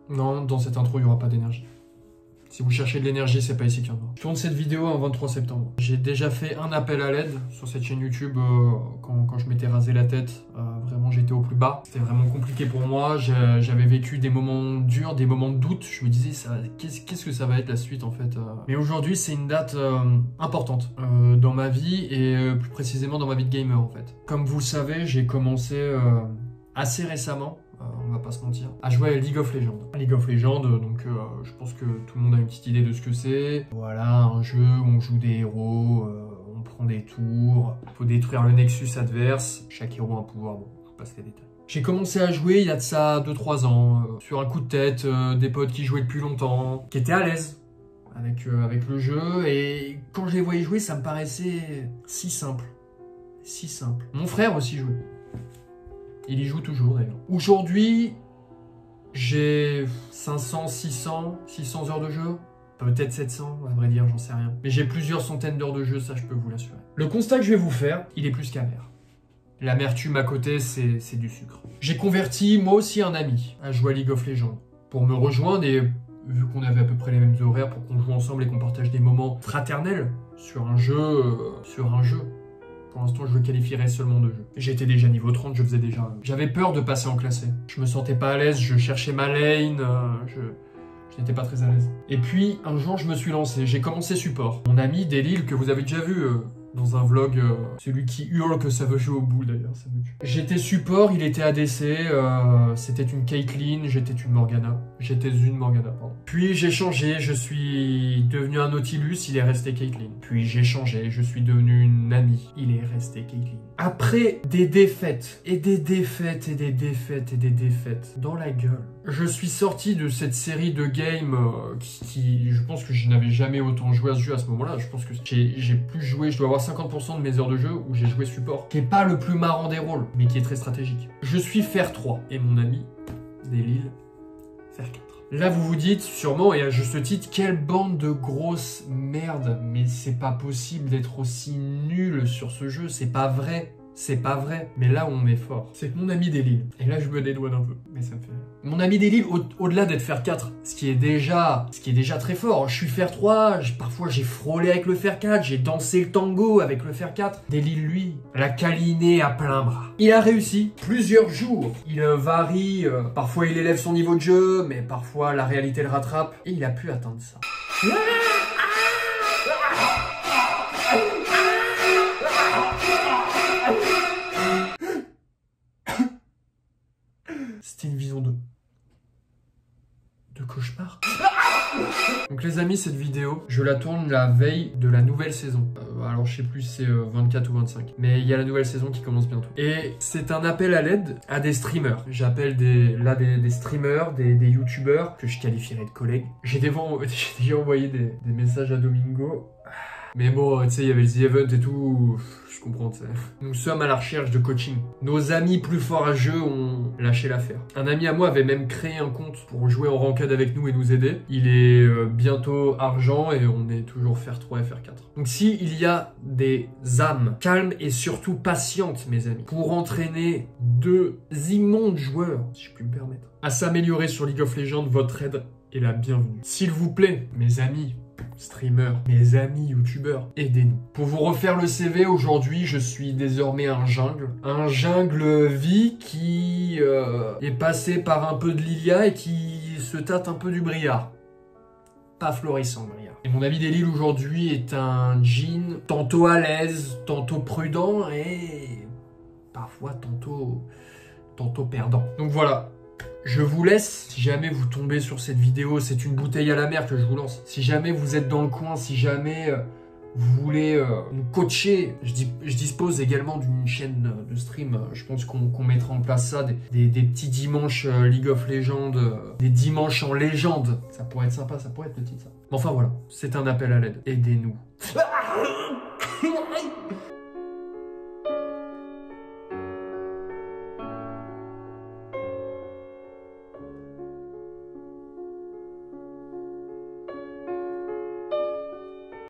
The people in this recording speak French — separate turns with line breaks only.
Non, dans cette intro, il n'y aura pas d'énergie. Si vous cherchez de l'énergie, c'est pas ici qu'il y en a. Je tourne cette vidéo un 23 septembre. J'ai déjà fait un appel à l'aide sur cette chaîne YouTube quand je m'étais rasé la tête. Vraiment, j'étais au plus bas. C'était vraiment compliqué pour moi. J'avais vécu des moments durs, des moments de doute. Je me disais, qu'est-ce que ça va être la suite en fait. Mais aujourd'hui, c'est une date importante dans ma vie et plus précisément dans ma vie de gamer en fait. Comme vous le savez, j'ai commencé assez récemment. On va pas se mentir, à jouer à League of Legends. League of Legends, donc je pense que tout le monde a une petite idée de ce que c'est. Voilà, un jeu où on joue des héros, on prend des tours, faut détruire le Nexus adverse, chaque héros a un pouvoir, bon, je vous passe les détails. J'ai commencé à jouer il y a de ça 2-3 ans, sur un coup de tête, des potes qui jouaient depuis longtemps, qui étaient à l'aise avec le jeu, et quand je les voyais jouer, ça me paraissait si simple. Si simple. Mon frère aussi jouait. Il y joue toujours d'ailleurs. Aujourd'hui, j'ai 500, 600 heures de jeu. Peut-être 700, à vrai dire, j'en sais rien. Mais j'ai plusieurs centaines d'heures de jeu, ça je peux vous l'assurer. Le constat que je vais vous faire, il est plus qu'amer. L'amertume à côté, c'est du sucre. J'ai converti moi aussi un ami à jouer à League of Legends. Pour me rejoindre et vu qu'on avait à peu près les mêmes horaires pour qu'on joue ensemble et qu'on partage des moments fraternels sur un jeu. Pour l'instant, je le qualifierais seulement de jeu. J'étais déjà niveau 30, je faisais déjà... J'avais peur de passer en classé. Je me sentais pas à l'aise, je cherchais ma lane, je n'étais pas très à l'aise. Et puis, un jour, je me suis lancé, j'ai commencé support. Mon ami Delil, que vous avez déjà vu dans un vlog, celui qui hurle que ça veut jouer au bout d'ailleurs, ça me tue. J'étais support, il était ADC, c'était une Caitlyn, j'étais une Morgana. J'étais une Morgana, pardon. Puis j'ai changé, je suis devenu un Nautilus, il est resté Caitlyn. Puis j'ai changé, je suis devenu une Nami, il est resté Caitlyn. Après des défaites, et des défaites, et des défaites, et des défaites, dans la gueule, je suis sorti de cette série de games qui je pense que je n'avais jamais autant joué à ce jeu à ce moment-là. Je pense que j'ai plus joué, je dois avoir 50% de mes heures de jeu où j'ai joué support, qui est pas le plus marrant des rôles, mais qui est très stratégique. Je suis Fer 3, et mon ami, Delil, Fer 4. Là, vous vous dites, sûrement, et à juste titre, quelle bande de grosses merdes. Mais c'est pas possible d'être aussi nul sur ce jeu, c'est pas vrai. C'est pas vrai. Mais là où on est fort, c'est que mon ami Delil, et là je me dédouane un peu, mais ça me fait rire. Mon ami Delil, au-delà d'être Fer 4, ce qui est déjà très fort, je suis Fer 3, parfois j'ai frôlé avec le Fer 4, j'ai dansé le tango avec le Fer 4. Delil, lui, l'a câliné à plein bras. Il a réussi plusieurs jours. Il varie, parfois il élève son niveau de jeu, mais parfois la réalité le rattrape, et il a pu atteindre ça. C'était une vision de cauchemar. Donc les amis, cette vidéo, je la tourne la veille de la nouvelle saison. Alors je sais plus si c'est 24 ou 25. Mais il y a la nouvelle saison qui commence bientôt. Et c'est un appel à l'aide à des streamers. J'appelle des streamers, des youtubeurs que je qualifierais de collègues. J'ai déjà envoyé des messages à Domingo. Mais bon, tu sais, il y avait le The Event et tout, je comprends, tu sais. Nous sommes à la recherche de coaching. Nos amis plus forts à jeu ont lâché l'affaire. Un ami à moi avait même créé un compte pour jouer en ranked avec nous et nous aider. Il est bientôt argent et on est toujours Fer 3 et Fer 4. Donc s'il y a des âmes calmes et surtout patientes, mes amis, pour entraîner deux immondes joueurs, si je puis me permettre, à s'améliorer sur League of Legends, votre aide est la bienvenue. S'il vous plaît, mes amis, streamers, mes amis youtubeurs, aidez-nous. Pour vous refaire le CV, aujourd'hui, je suis désormais un jungle vie qui est passé par un peu de Lilia et qui se tâte un peu du Briard. Pas florissant, Briard. Et mon ami Delil aujourd'hui est un Jhin tantôt à l'aise, tantôt prudent et parfois tantôt perdant. Donc voilà. Je vous laisse, si jamais vous tombez sur cette vidéo, c'est une bouteille à la mer que je vous lance. Si jamais vous êtes dans le coin, si jamais vous voulez nous coacher, je dispose également d'une chaîne de stream. Je pense qu'on mettra en place ça, des petits dimanches League of Legends, des dimanches en légende. Ça pourrait être sympa, ça pourrait être le titre ça. Mais enfin voilà, c'est un appel à l'aide. Aidez-nous.